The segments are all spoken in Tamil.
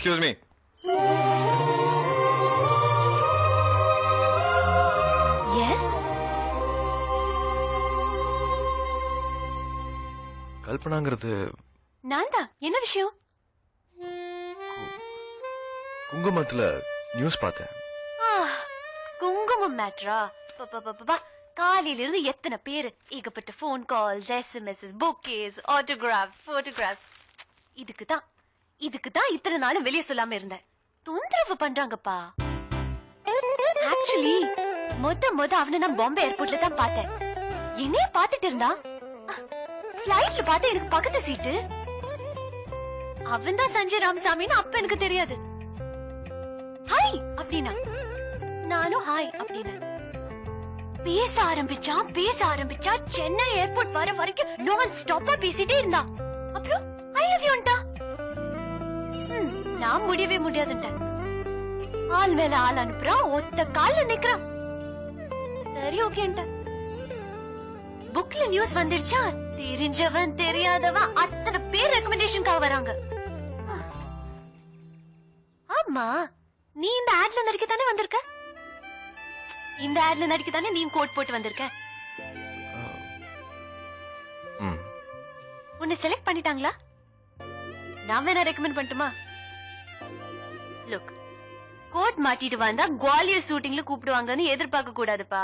Excuse me. Yes. கல்பனாங்கிறது நான் தான். என்ன விஷயம்? குங்குமத்துல நியூஸ் பார்த்தேன். குங்குமம் மேட்ரா? காலையில இருந்து எத்தனை பேரு, ஏகப்பட்ட phone calls, SMS, bouquets, autographs, photographs. இதுக்கு தான் இத்தனை நாளும் வெளியே சொல்லாம இருந்தேன். தொந்தரவு பண்றாங்கப்பா. ஆக்சுவலி மொத அவனை நான் பாம்பே ஏர்போர்ட்ல தான் பார்த்தேன். என்னைய பாத்துட்டு இருந்தா, பிளைட்ல பார்த்து எனக்கு பக்கத்து சீட்டு. அவன் தான் சஞ்சய் ராமசாமின்னு அப்ப எனக்கு தெரியாது. ஹாய் அப்படின்னா நானும் ஹாய் அப்படின்னு பேச ஆரம்பிச்சா சென்னை ஏர்போர்ட் வர வரைக்கும் நான் ஸ்டாப்பா பேசிட்டே இருந்தா. அப்புறம் ஐ லவ் யூன்டா. நான் முடியவே முடியாதுன்ட்டேன். ஆள் மேல ஆள் அனுப்புறான், ஒத்த கால்ல நிக்கிறான். சரி ஓகேன்ட்ட. புக்ல நியூஸ் வந்துருச்சா, தெரிஞ்சவன் தெரியாதவன் அத்தனை பேர் ரெக்கமெண்டேஷனுக்காக வராங்க. ஆமா, நீ இந்த ஆட்ல நடிக்கத்தானே வந்திருக்க? இந்த ஆட்ல நடிக்கத்தானே நீ கோட் போட்டு வந்திருக்க? உன்னை செலக்ட் பண்ணிட்டாங்களா? நான் வேணா ரெக்கமெண்ட் பண்ணட்டுமா? லுக், கோட் மாட்டிட்டு வந்தா குவாலியர் ஷூட்டிங்ல கூப்பிடுவாங்கன்னு எதிர்பார்க்க கூடாதுப்பா.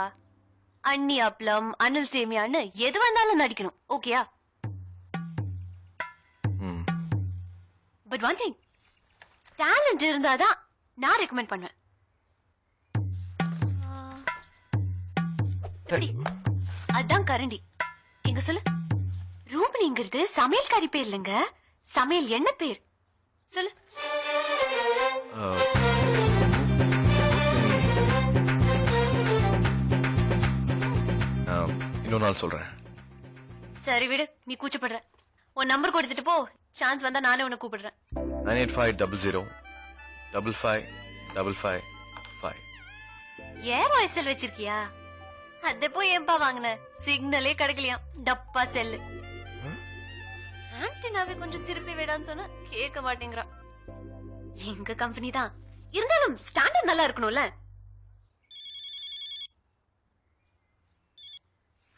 அண்ணி அப்பளம், அனில் சேமியான்னு எது வந்தாலும் நடிக்கணும். ஓகேயா? பட் ஒன் திங், டேலண்ட் இருந்தாதான் நான் ரெக்கமெண்ட் பண்ணுவேன். அதான் கரண்டி. எங்க சொல்லு. ரூபினிங்கிறது சமையல்காரி பேர் இல்லங்க, சமையல் என்ன பேர் சொல்லு. இன்னொரு நாள் சொல்றேன். சரி விடு, நீ கூச்சப்படுற. உன் நம்பர் கொடுத்துட்டு போ, சான்ஸ் வந்தா நானே உன்னை கூப்பிடுறேன். 9850055555. ஏன் வாய்ஸ் செல் வச்சிருக்கியா? அத போய் ஏன்பா வாங்கின? சிக்னலே கிடைக்கலையா, டப்பா செல்லு. ஆன்டினாவே கொஞ்சம் திருப்பி விடான்னு சொன்னா கேட்க மாட்டேங்கிறா. எங்க கம்பெனி தான் இருந்தாலும் ஸ்டாண்டர்ட் நல்லா இருக்கணும்ல.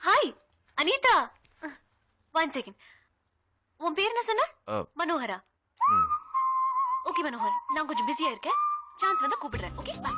Hi Anita, 1 second. உன் பேர் என்ன சொன்ன? மனோகரா. ஓகே மனோகர், நான் கொஞ்சம் பிஸியா இருக்கேன். சான்ஸ் வந்தா கூப்பிடுறேன். Okay bye.